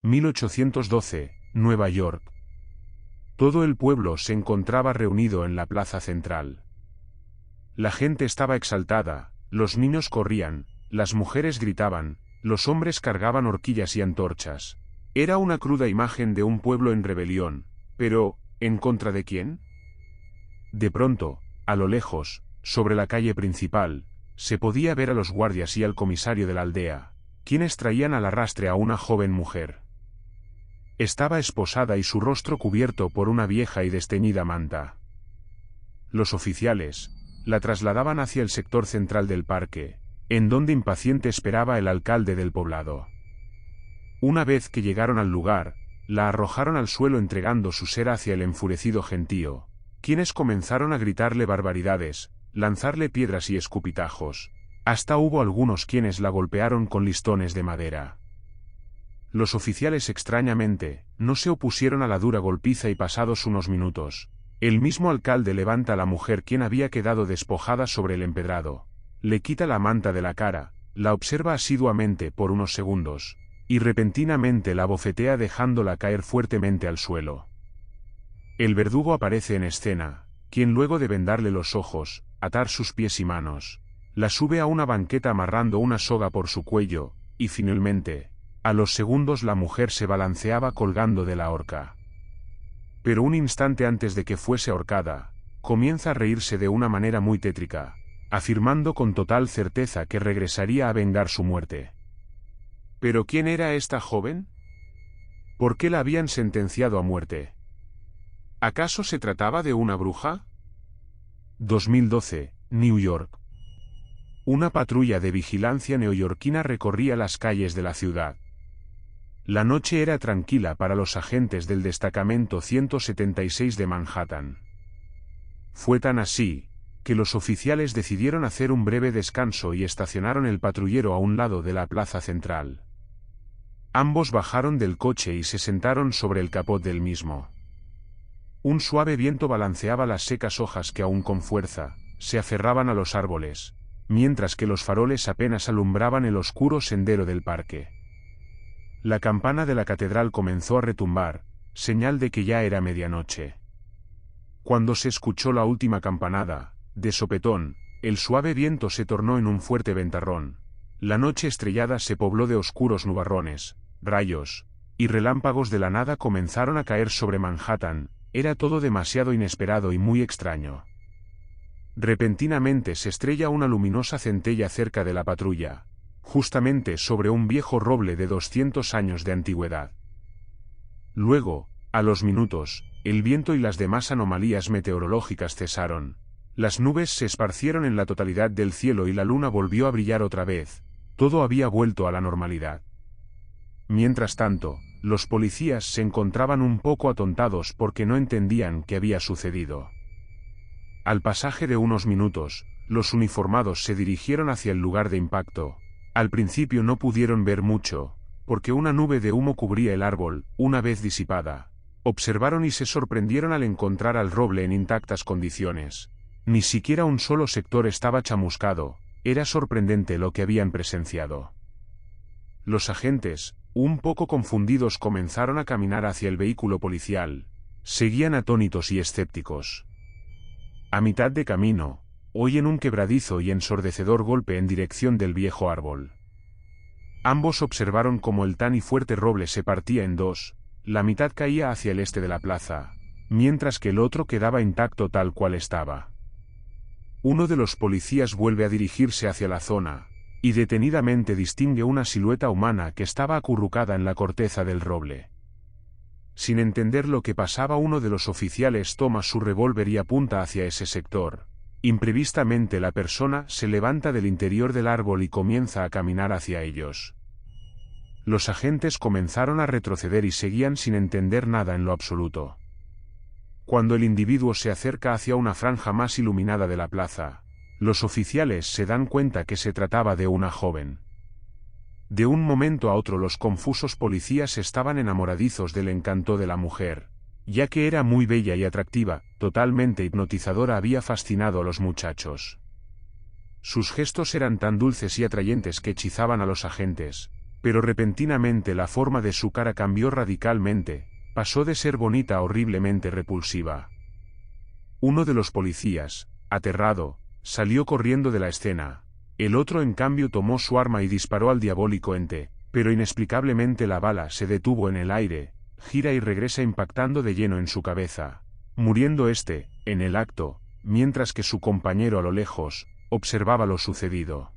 1812, Nueva York. Todo el pueblo se encontraba reunido en la plaza central. La gente estaba exaltada, los niños corrían, las mujeres gritaban, los hombres cargaban horquillas y antorchas. Era una cruda imagen de un pueblo en rebelión, pero, ¿en contra de quién? De pronto, a lo lejos, sobre la calle principal, se podía ver a los guardias y al comisario de la aldea, quienes traían al arrastre a una joven mujer. Estaba esposada y su rostro cubierto por una vieja y desteñida manta. Los oficiales la trasladaban hacia el sector central del parque, en donde impaciente esperaba el alcalde del poblado. Una vez que llegaron al lugar, la arrojaron al suelo entregando su cera hacia el enfurecido gentío, quienes comenzaron a gritarle barbaridades, lanzarle piedras y escupitajos. Hasta hubo algunos quienes la golpearon con listones de madera. Los oficiales extrañamente, no se opusieron a la dura golpiza y pasados unos minutos, el mismo alcalde levanta a la mujer quien había quedado despojada sobre el empedrado, le quita la manta de la cara, la observa asiduamente por unos segundos, y repentinamente la bofetea dejándola caer fuertemente al suelo. El verdugo aparece en escena, quien luego de vendarle los ojos, atar sus pies y manos, la sube a una banqueta amarrando una soga por su cuello, y finalmente, a los segundos la mujer se balanceaba colgando de la horca. Pero un instante antes de que fuese ahorcada, comienza a reírse de una manera muy tétrica, afirmando con total certeza que regresaría a vengar su muerte. ¿Pero quién era esta joven? ¿Por qué la habían sentenciado a muerte? ¿Acaso se trataba de una bruja? 2012, New York. Una patrulla de vigilancia neoyorquina recorría las calles de la ciudad. La noche era tranquila para los agentes del destacamento 176 de Manhattan. Fue tan así, que los oficiales decidieron hacer un breve descanso y estacionaron el patrullero a un lado de la plaza central. Ambos bajaron del coche y se sentaron sobre el capot del mismo. Un suave viento balanceaba las secas hojas que aún con fuerza se aferraban a los árboles, mientras que los faroles apenas alumbraban el oscuro sendero del parque. La campana de la catedral comenzó a retumbar, señal de que ya era medianoche. Cuando se escuchó la última campanada, de sopetón, el suave viento se tornó en un fuerte ventarrón. La noche estrellada se pobló de oscuros nubarrones, rayos y relámpagos de la nada comenzaron a caer sobre Manhattan. Era todo demasiado inesperado y muy extraño. Repentinamente se estrella una luminosa centella cerca de la patrulla, justamente sobre un viejo roble de 200 años de antigüedad. Luego, a los minutos, el viento y las demás anomalías meteorológicas cesaron. Las nubes se esparcieron en la totalidad del cielo y la luna volvió a brillar otra vez. Todo había vuelto a la normalidad. Mientras tanto, los policías se encontraban un poco atontados porque no entendían qué había sucedido. Al pasaje de unos minutos, los uniformados se dirigieron hacia el lugar de impacto. Al principio no pudieron ver mucho, porque una nube de humo cubría el árbol. Una vez disipada, observaron y se sorprendieron al encontrar al roble en intactas condiciones. Ni siquiera un solo sector estaba chamuscado. Era sorprendente lo que habían presenciado. Los agentes, un poco confundidos, comenzaron a caminar hacia el vehículo policial. Seguían atónitos y escépticos. A mitad de camino, oyen un quebradizo y ensordecedor golpe en dirección del viejo árbol. Ambos observaron cómo el tan y fuerte roble se partía en dos, la mitad caía hacia el este de la plaza, mientras que el otro quedaba intacto tal cual estaba. Uno de los policías vuelve a dirigirse hacia la zona, y detenidamente distingue una silueta humana que estaba acurrucada en la corteza del roble. Sin entender lo que pasaba, uno de los oficiales toma su revólver y apunta hacia ese sector. Imprevistamente la persona se levanta del interior del árbol y comienza a caminar hacia ellos. Los agentes comenzaron a retroceder y seguían sin entender nada en lo absoluto. Cuando el individuo se acerca hacia una franja más iluminada de la plaza, los oficiales se dan cuenta que se trataba de una joven. De un momento a otro los confusos policías estaban enamoradizos del encanto de la mujer, ya que era muy bella y atractiva, totalmente hipnotizadora, había fascinado a los muchachos. Sus gestos eran tan dulces y atrayentes que hechizaban a los agentes, pero repentinamente la forma de su cara cambió radicalmente, pasó de ser bonita a horriblemente repulsiva. Uno de los policías, aterrado, salió corriendo de la escena. El otro en cambio tomó su arma y disparó al diabólico ente, pero inexplicablemente la bala se detuvo en el aire, gira y regresa impactando de lleno en su cabeza, muriendo este, en el acto, mientras que su compañero a lo lejos, observaba lo sucedido.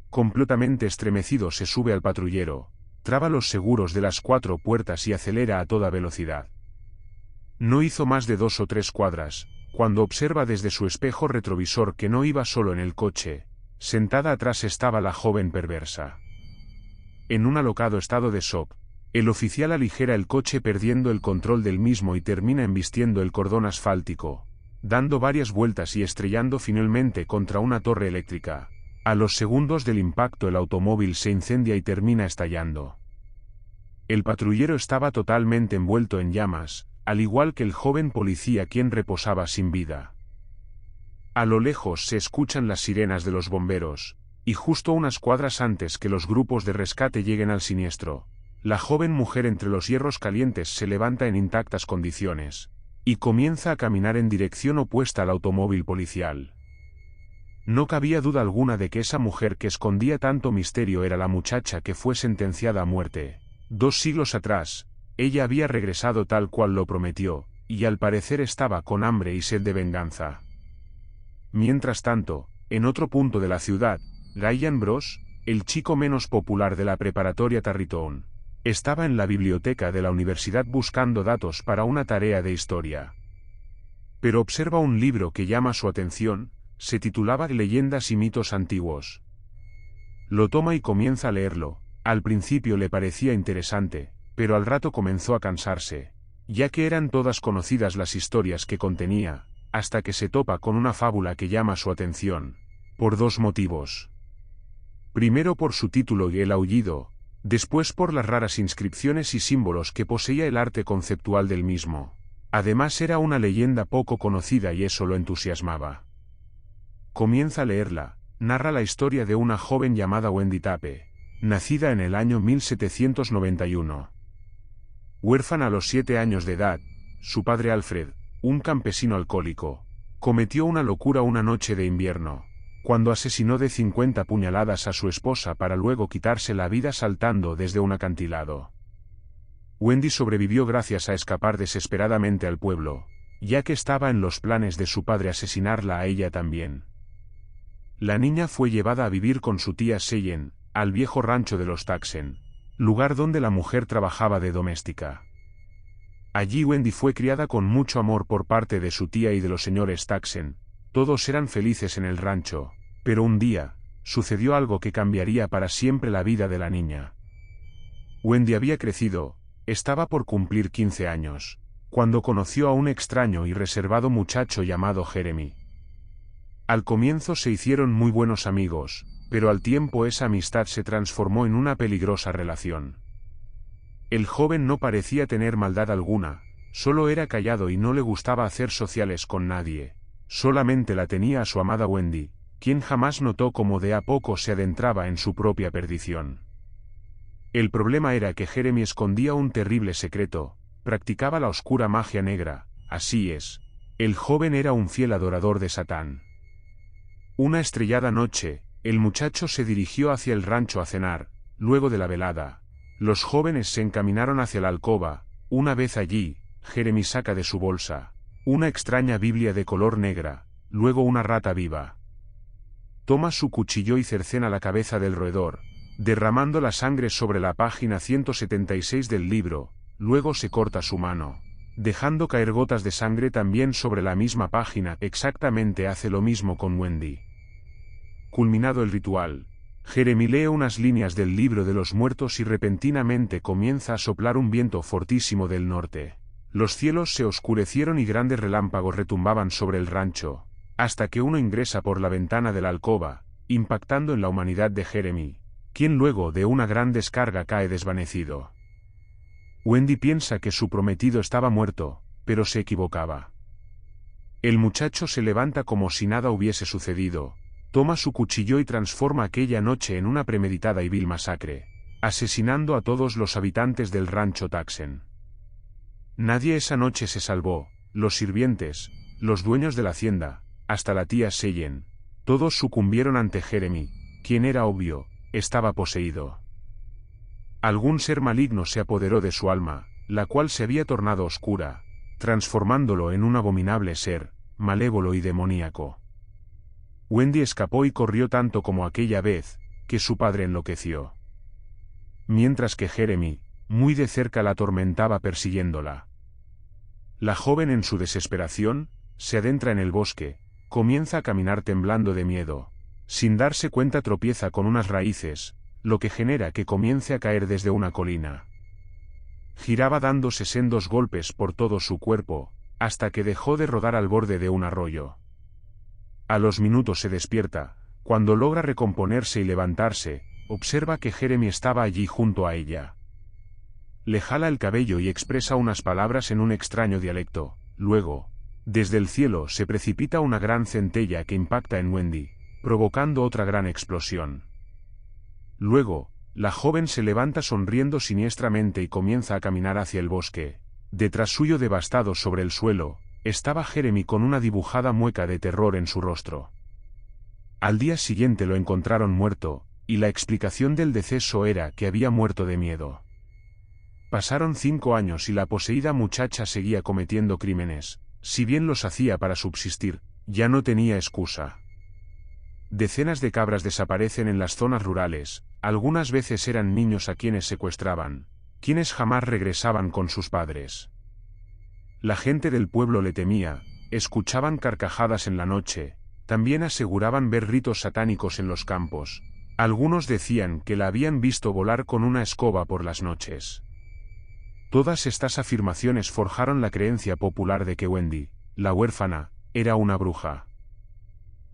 Completamente estremecido se sube al patrullero, traba los seguros de las 4 puertas y acelera a toda velocidad. No hizo más de 2 o 3 cuadras, cuando observa desde su espejo retrovisor que no iba solo en el coche, sentada atrás estaba la joven perversa. En un alocado estado de shock, el oficial aligera el coche perdiendo el control del mismo y termina embistiendo el cordón asfáltico, dando varias vueltas y estrellando finalmente contra una torre eléctrica. A los segundos del impacto el automóvil se incendia y termina estallando. El patrullero estaba totalmente envuelto en llamas, al igual que el joven policía quien reposaba sin vida. A lo lejos se escuchan las sirenas de los bomberos, y justo unas cuadras antes que los grupos de rescate lleguen al siniestro, la joven mujer entre los hierros calientes se levanta en intactas condiciones, y comienza a caminar en dirección opuesta al automóvil policial. No cabía duda alguna de que esa mujer que escondía tanto misterio era la muchacha que fue sentenciada a muerte. 2 siglos atrás, ella había regresado tal cual lo prometió, y al parecer estaba con hambre y sed de venganza. Mientras tanto, en otro punto de la ciudad, Ryan Bros, el chico menos popular de la preparatoria Tarrytown, estaba en la biblioteca de la universidad buscando datos para una tarea de historia. Pero observa un libro que llama su atención, se titulaba Leyendas y mitos antiguos. Lo toma y comienza a leerlo. Al principio le parecía interesante, pero al rato comenzó a cansarse, ya que eran todas conocidas las historias que contenía, hasta que se topa con una fábula que llama su atención, por 2 motivos. Primero por su título y el aullido, después por las raras inscripciones y símbolos que poseía el arte conceptual del mismo. Además era una leyenda poco conocida y eso lo entusiasmaba. Comienza a leerla, narra la historia de una joven llamada Wendy Tape, nacida en el año 1791. Huérfana a los 7 años de edad, su padre Alfred, un campesino alcohólico, cometió una locura una noche de invierno, cuando asesinó de 50 puñaladas a su esposa para luego quitarse la vida saltando desde un acantilado. Wendy sobrevivió gracias a escapar desesperadamente al pueblo, ya que estaba en los planes de su padre asesinarla a ella también. La niña fue llevada a vivir con su tía Cheyenne, al viejo rancho de los Taxen, lugar donde la mujer trabajaba de doméstica. Allí Wendy fue criada con mucho amor por parte de su tía y de los señores Taxen. Todos eran felices en el rancho, pero un día, sucedió algo que cambiaría para siempre la vida de la niña. Wendy había crecido, estaba por cumplir 15 años, cuando conoció a un extraño y reservado muchacho llamado Jeremy. Al comienzo se hicieron muy buenos amigos, pero al tiempo esa amistad se transformó en una peligrosa relación. El joven no parecía tener maldad alguna, solo era callado y no le gustaba hacer sociales con nadie. Solamente la tenía a su amada Wendy, quien jamás notó cómo de a poco se adentraba en su propia perdición. El problema era que Jeremy escondía un terrible secreto, practicaba la oscura magia negra, así es, el joven era un fiel adorador de Satán. Una estrellada noche, el muchacho se dirigió hacia el rancho a cenar. Luego de la velada, los jóvenes se encaminaron hacia la alcoba. Una vez allí, Jeremy saca de su bolsa una extraña Biblia de color negra, luego una rata viva. Toma su cuchillo y cercena la cabeza del roedor, derramando la sangre sobre la página 176 del libro, luego se corta su mano, dejando caer gotas de sangre también sobre la misma página. Exactamente hace lo mismo con Wendy. Culminado el ritual, Jeremy lee unas líneas del libro de los muertos y repentinamente comienza a soplar un viento fortísimo del norte. Los cielos se oscurecieron y grandes relámpagos retumbaban sobre el rancho, hasta que uno ingresa por la ventana de la alcoba, impactando en la humanidad de Jeremy, quien luego de una gran descarga cae desvanecido. Wendy piensa que su prometido estaba muerto, pero se equivocaba. El muchacho se levanta como si nada hubiese sucedido, toma su cuchillo y transforma aquella noche en una premeditada y vil masacre. asesinando a todos los habitantes del rancho Taxen. Nadie esa noche se salvó, los sirvientes, los dueños de la hacienda, hasta la tía Seyen, todos sucumbieron ante Jeremy, quien era obvio, estaba poseído. Algún ser maligno se apoderó de su alma, la cual se había tornado oscura, transformándolo en un abominable ser, malévolo y demoníaco. Wendy escapó y corrió tanto como aquella vez, que su padre enloqueció. Mientras que Jeremy, muy de cerca la atormentaba persiguiéndola. La joven en su desesperación, se adentra en el bosque, comienza a caminar temblando de miedo. Sin darse cuenta tropieza con unas raíces, lo que genera que comience a caer desde una colina. Giraba dándose sendos golpes por todo su cuerpo, hasta que dejó de rodar al borde de un arroyo. A los minutos se despierta, cuando logra recomponerse y levantarse, observa que Jeremy estaba allí junto a ella. Le jala el cabello y expresa unas palabras en un extraño dialecto. Luego, desde el cielo se precipita una gran centella que impacta en Wendy, provocando otra gran explosión. Luego, la joven se levanta sonriendo siniestramente y comienza a caminar hacia el bosque. Detrás suyo, devastado sobre el suelo, estaba Jeremy con una dibujada mueca de terror en su rostro. Al día siguiente lo encontraron muerto, y la explicación del deceso era que había muerto de miedo. Pasaron 5 años y la poseída muchacha seguía cometiendo crímenes. Si bien los hacía para subsistir, ya no tenía excusa. Decenas de cabras desaparecen en las zonas rurales, algunas veces eran niños a quienes secuestraban, quienes jamás regresaban con sus padres. La gente del pueblo le temía, escuchaban carcajadas en la noche, también aseguraban ver ritos satánicos en los campos. Algunos decían que la habían visto volar con una escoba por las noches. Todas estas afirmaciones forjaron la creencia popular de que Wendy, la huérfana, era una bruja.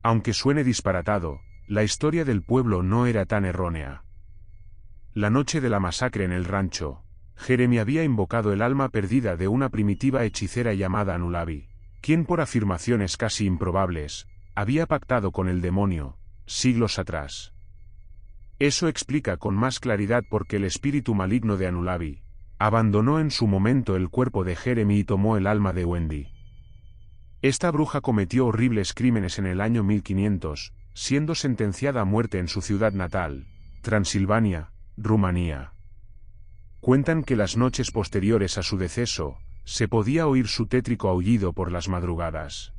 Aunque suene disparatado, la historia del pueblo no era tan errónea. La noche de la masacre en el rancho, Jeremy había invocado el alma perdida de una primitiva hechicera llamada Anulabi, quien por afirmaciones casi improbables, había pactado con el demonio, siglos atrás. Eso explica con más claridad por qué el espíritu maligno de Anulabi abandonó en su momento el cuerpo de Jeremy y tomó el alma de Wendy. Esta bruja cometió horribles crímenes en el año 1500, siendo sentenciada a muerte en su ciudad natal, Transilvania, Rumanía. Cuentan que las noches posteriores a su deceso, se podía oír su tétrico aullido por las madrugadas.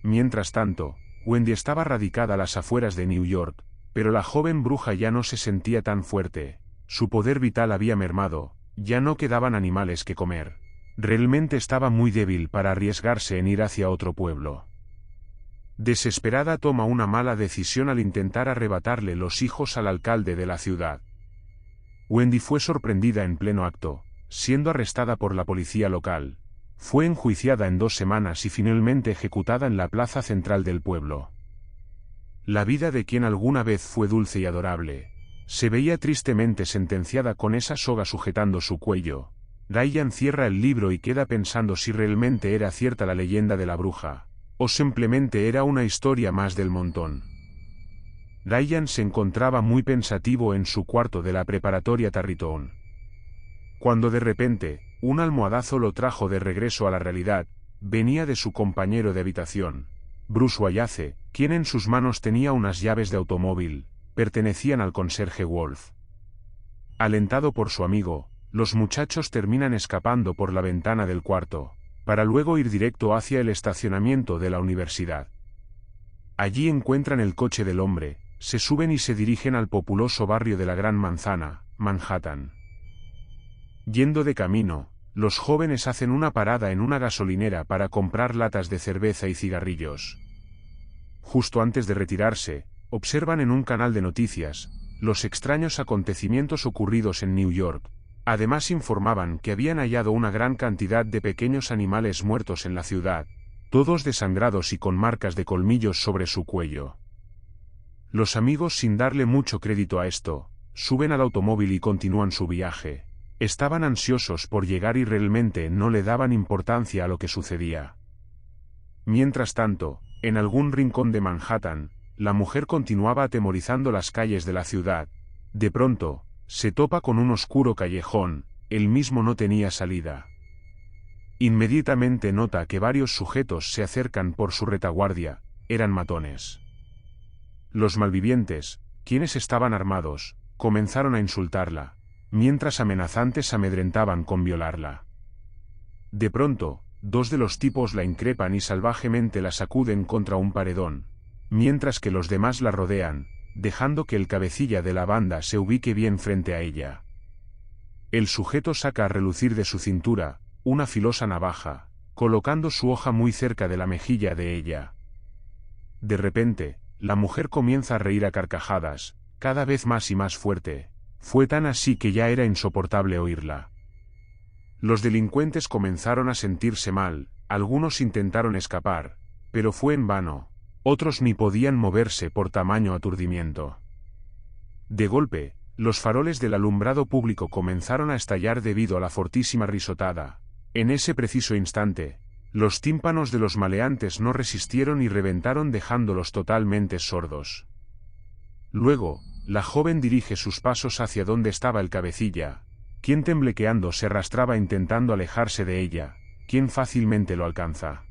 Mientras tanto, Wendy estaba radicada a las afueras de New York, pero la joven bruja ya no se sentía tan fuerte, su poder vital había mermado, ya no quedaban animales que comer. Realmente estaba muy débil para arriesgarse en ir hacia otro pueblo. Desesperada toma una mala decisión al intentar arrebatarle los hijos al alcalde de la ciudad. Wendy fue sorprendida en pleno acto, siendo arrestada por la policía local. Fue enjuiciada en 2 semanas y finalmente ejecutada en la plaza central del pueblo. La vida de quien alguna vez fue dulce y adorable, se veía tristemente sentenciada con esa soga sujetando su cuello. Ryan cierra el libro y queda pensando si realmente era cierta la leyenda de la bruja, o simplemente era una historia más del montón. Ryan se encontraba muy pensativo en su cuarto de la preparatoria Tarrytown, cuando de repente, un almohadazo lo trajo de regreso a la realidad. Venía de su compañero de habitación, Bruce Wallace, quien en sus manos tenía unas llaves de automóvil, pertenecían al conserje Wolf. Alentado por su amigo, los muchachos terminan escapando por la ventana del cuarto, para luego ir directo hacia el estacionamiento de la universidad. Allí encuentran el coche del hombre, se suben y se dirigen al populoso barrio de la Gran Manzana, Manhattan. Yendo de camino, los jóvenes hacen una parada en una gasolinera para comprar latas de cerveza y cigarrillos. Justo antes de retirarse, observan en un canal de noticias los extraños acontecimientos ocurridos en New York. Además informaban que habían hallado una gran cantidad de pequeños animales muertos en la ciudad, todos desangrados y con marcas de colmillos sobre su cuello. Los amigos, sin darle mucho crédito a esto, suben al automóvil y continúan su viaje. Estaban ansiosos por llegar y realmente no le daban importancia a lo que sucedía. Mientras tanto, en algún rincón de Manhattan, la mujer continuaba atemorizando las calles de la ciudad. De pronto, se topa con un oscuro callejón, el mismo no tenía salida. Inmediatamente nota que varios sujetos se acercan por su retaguardia, eran matones. Los malvivientes, quienes estaban armados, comenzaron a insultarla, mientras amenazantes amedrentaban con violarla. De pronto, dos de los tipos la increpan y salvajemente la sacuden contra un paredón, mientras que los demás la rodean, dejando que el cabecilla de la banda se ubique bien frente a ella. El sujeto saca a relucir de su cintura una filosa navaja, colocando su hoja muy cerca de la mejilla de ella. De repente, la mujer comienza a reír a carcajadas, cada vez más y más fuerte. Fue tan así que ya era insoportable oírla. Los delincuentes comenzaron a sentirse mal, algunos intentaron escapar, pero fue en vano, otros ni podían moverse por tamaño aturdimiento. De golpe, los faroles del alumbrado público comenzaron a estallar debido a la fortísima risotada. En ese preciso instante, los tímpanos de los maleantes no resistieron y reventaron dejándolos totalmente sordos. Luego, la joven dirige sus pasos hacia donde estaba el cabecilla, quien temblequeando se arrastraba intentando alejarse de ella, quien fácilmente lo alcanza.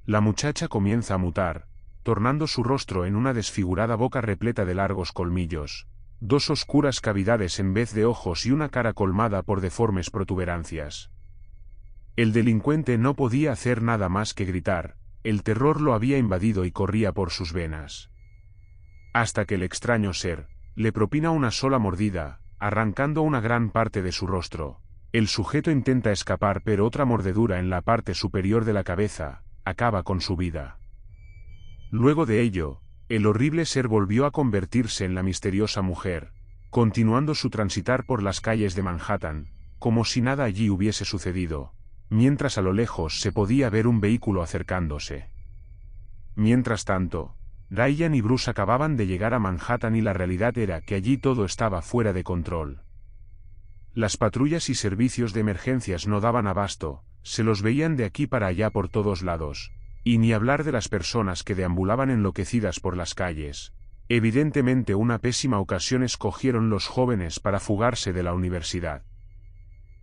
La muchacha comienza a mutar, tornando su rostro en una desfigurada boca repleta de largos colmillos, dos oscuras cavidades en vez de ojos y una cara colmada por deformes protuberancias. El delincuente no podía hacer nada más que gritar, el terror lo había invadido y corría por sus venas. Hasta que el extraño ser le propina una sola mordida, arrancando una gran parte de su rostro. El sujeto intenta escapar, pero otra mordedura en la parte superior de la cabeza acaba con su vida. Luego de ello, el horrible ser volvió a convertirse en la misteriosa mujer, continuando su transitar por las calles de Manhattan, como si nada allí hubiese sucedido, mientras a lo lejos se podía ver un vehículo acercándose. Mientras tanto, Ryan y Bruce acababan de llegar a Manhattan y la realidad era que allí todo estaba fuera de control. Las patrullas y servicios de emergencias no daban abasto, se los veían de aquí para allá por todos lados, y ni hablar de las personas que deambulaban enloquecidas por las calles. Evidentemente una pésima ocasión escogieron los jóvenes para fugarse de la universidad.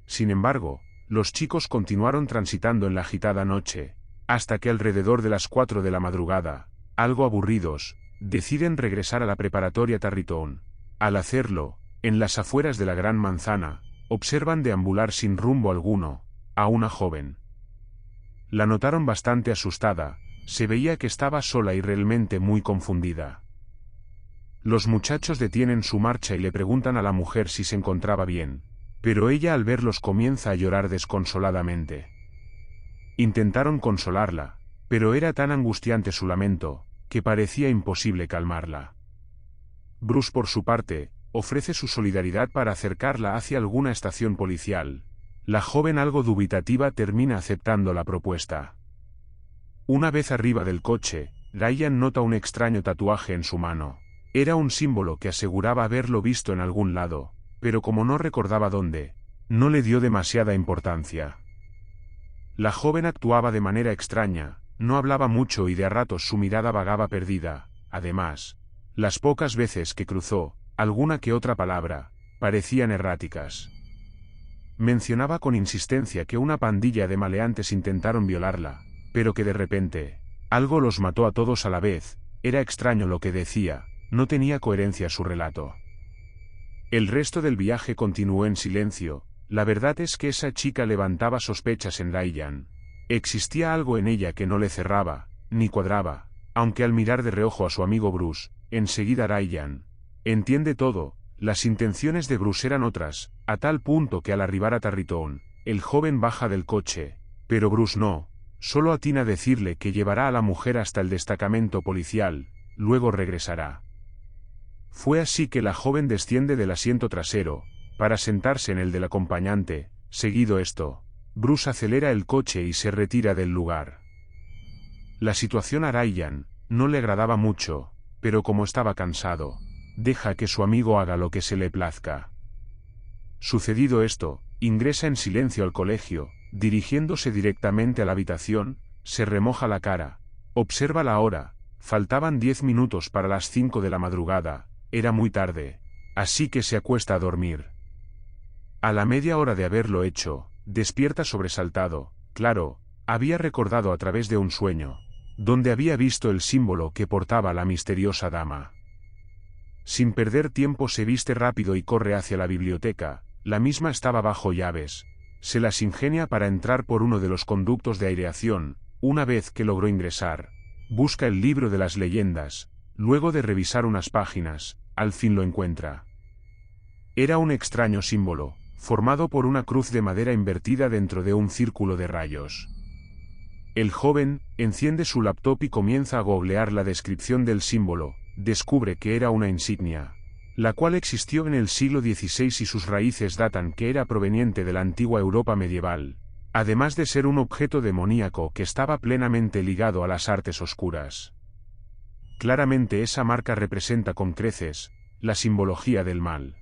Sin embargo, los chicos continuaron transitando en la agitada noche, hasta que alrededor de las 4 de la madrugada, algo aburridos, deciden regresar a la preparatoria Tarrytown. Al hacerlo, en las afueras de la Gran Manzana, observan deambular sin rumbo alguno a una joven. La notaron bastante asustada, se veía que estaba sola y realmente muy confundida. Los muchachos detienen su marcha y le preguntan a la mujer si se encontraba bien, pero ella al verlos comienza a llorar desconsoladamente. Intentaron consolarla, pero era tan angustiante su lamento, que parecía imposible calmarla. Bruce por su parte, ofrece su solidaridad para acercarla hacia alguna estación policial. La joven algo dubitativa termina aceptando la propuesta. Una vez arriba del coche, Ryan nota un extraño tatuaje en su mano. Era un símbolo que aseguraba haberlo visto en algún lado, pero como no recordaba dónde, no le dio demasiada importancia. La joven actuaba de manera extraña, no hablaba mucho y de a ratos su mirada vagaba perdida. Además, las pocas veces que cruzó alguna que otra palabra, parecían erráticas. Mencionaba con insistencia que una pandilla de maleantes intentaron violarla, pero que de repente, algo los mató a todos a la vez. Era extraño lo que decía, no tenía coherencia su relato. El resto del viaje continuó en silencio. La verdad es que esa chica levantaba sospechas en Ryan. Existía algo en ella que no le cerraba, ni cuadraba, aunque al mirar de reojo a su amigo Bruce, enseguida Ryan entiende todo. Las intenciones de Bruce eran otras, a tal punto que al arribar a Tarrytown, el joven baja del coche, pero Bruce no, solo atina a decirle que llevará a la mujer hasta el destacamento policial, luego regresará. Fue así que la joven desciende del asiento trasero, para sentarse en el del acompañante. Seguido esto, Bruce acelera el coche y se retira del lugar. La situación a Ryan no le agradaba mucho, pero como estaba cansado, deja que su amigo haga lo que se le plazca. Sucedido esto, ingresa en silencio al colegio, dirigiéndose directamente a la habitación, se remoja la cara, observa la hora, faltaban 10 minutos para las 5 de la madrugada, era muy tarde. así que se acuesta a dormir. A la media hora de haberlo hecho, despierta sobresaltado. Claro, había recordado a través de un sueño, donde había visto el símbolo que portaba la misteriosa dama. Sin perder tiempo se viste rápido y corre hacia la biblioteca. La misma estaba bajo llaves. Se las ingenia para entrar por uno de los conductos de aireación. Una vez que logró ingresar, busca el libro de las leyendas. Luego de revisar unas páginas, al fin lo encuentra. Era un extraño símbolo, formado por una cruz de madera invertida dentro de un círculo de rayos. El joven enciende su laptop y comienza a googlear la descripción del símbolo. Descubre que era una insignia, la cual existió en el siglo XVI y sus raíces datan que era proveniente de la antigua Europa medieval, además de ser un objeto demoníaco que estaba plenamente ligado a las artes oscuras. Claramente esa marca representa con creces la simbología del mal.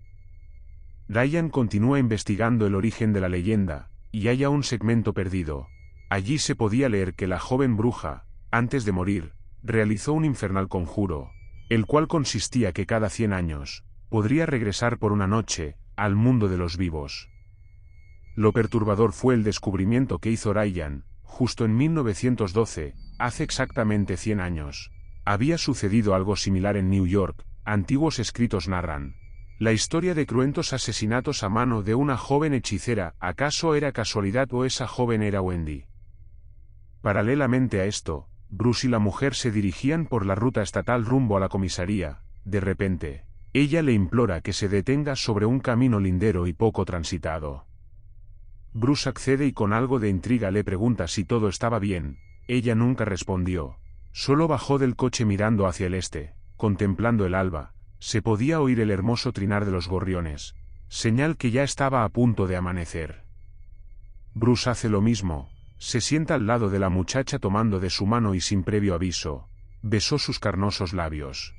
Ryan continúa investigando el origen de la leyenda, y halla un segmento perdido. Allí se podía leer que la joven bruja, antes de morir, realizó un infernal conjuro, el cual consistía que cada 100 años, podría regresar por una noche, al mundo de los vivos. Lo perturbador fue el descubrimiento que hizo Ryan, justo en 1912, hace exactamente 100 años. Había sucedido algo similar en New York. Antiguos escritos narran la historia de cruentos asesinatos a mano de una joven hechicera. ¿Acaso era casualidad o esa joven era Wendy? Paralelamente a esto, Bruce y la mujer se dirigían por la ruta estatal rumbo a la comisaría. De repente, ella le implora que se detenga sobre un camino lindero y poco transitado. Bruce accede y con algo de intriga le pregunta si todo estaba bien. Ella nunca respondió. Solo bajó del coche mirando hacia el este, contemplando el alba. Se podía oír el hermoso trinar de los gorriones, señal que ya estaba a punto de amanecer. Bruce hace lo mismo. Se sienta al lado de la muchacha tomando de su mano y sin previo aviso, besó sus carnosos labios.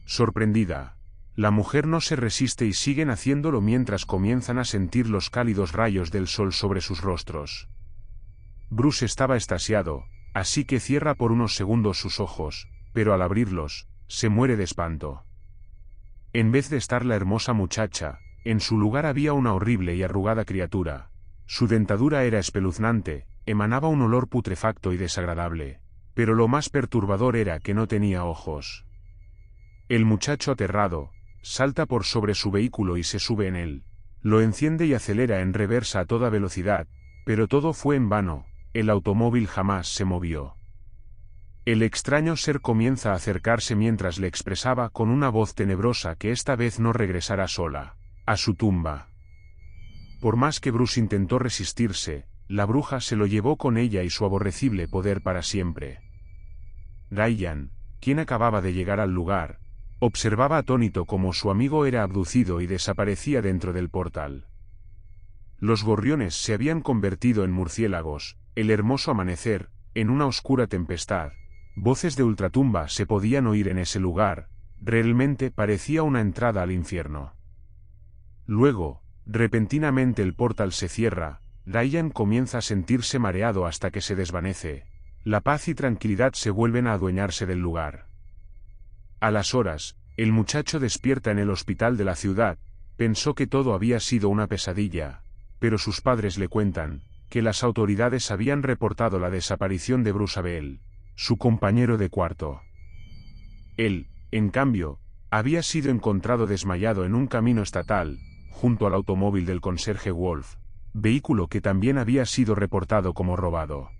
Sorprendida, la mujer no se resiste y siguen haciéndolo mientras comienzan a sentir los cálidos rayos del sol sobre sus rostros. Bruce estaba extasiado, así que cierra por unos segundos sus ojos, pero al abrirlos, se muere de espanto. En vez de estar la hermosa muchacha, en su lugar había una horrible y arrugada criatura. Su dentadura era espeluznante, emanaba un olor putrefacto y desagradable, pero lo más perturbador era que no tenía ojos. El muchacho aterrado, salta por sobre su vehículo y se sube en él. Lo enciende y acelera en reversa a toda velocidad, pero todo fue en vano, el automóvil jamás se movió. El extraño ser comienza a acercarse mientras le expresaba con una voz tenebrosa que esta vez no regresará sola a su tumba. Por más que Bruce intentó resistirse, la bruja se lo llevó con ella y su aborrecible poder para siempre. Ryan, quien acababa de llegar al lugar, observaba atónito cómo su amigo era abducido y desaparecía dentro del portal. Los gorriones se habían convertido en murciélagos, el hermoso amanecer, en una oscura tempestad. Voces de ultratumba se podían oír en ese lugar, realmente parecía una entrada al infierno. Luego, repentinamente el portal se cierra, Ryan comienza a sentirse mareado hasta que se desvanece. La paz y tranquilidad se vuelven a adueñarse del lugar. A las horas, el muchacho despierta en el hospital de la ciudad. Pensó que todo había sido una pesadilla, pero sus padres le cuentan que las autoridades habían reportado la desaparición de Bruce Abel, su compañero de cuarto. Él, en cambio, había sido encontrado desmayado en un camino estatal, junto al automóvil del conserje Wolf, vehículo que también había sido reportado como robado.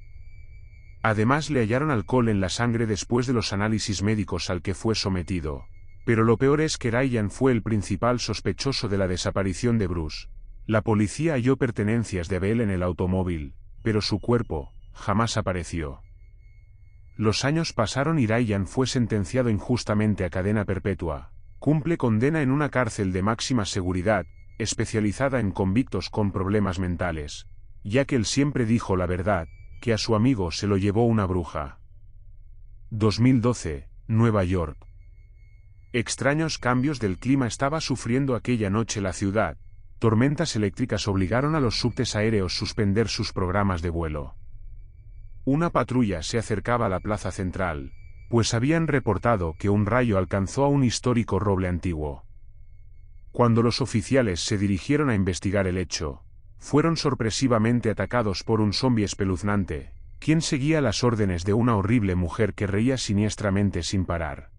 Además le hallaron alcohol en la sangre después de los análisis médicos al que fue sometido. Pero lo peor es que Ryan fue el principal sospechoso de la desaparición de Bruce. La policía halló pertenencias de Abel en el automóvil, pero su cuerpo jamás apareció. Los años pasaron y Ryan fue sentenciado injustamente a cadena perpetua. Cumple condena en una cárcel de máxima seguridad, especializada en convictos con problemas mentales, ya que él siempre dijo la verdad, que a su amigo se lo llevó una bruja. 2012, Nueva York. Extraños cambios del clima estaba sufriendo aquella noche la ciudad. Tormentas eléctricas obligaron a los subtes aéreos a suspender sus programas de vuelo. Una patrulla se acercaba a la plaza central, pues habían reportado que un rayo alcanzó a un histórico roble antiguo. Cuando los oficiales se dirigieron a investigar el hecho, fueron sorpresivamente atacados por un zombi espeluznante, quien seguía las órdenes de una horrible mujer que reía siniestramente sin parar.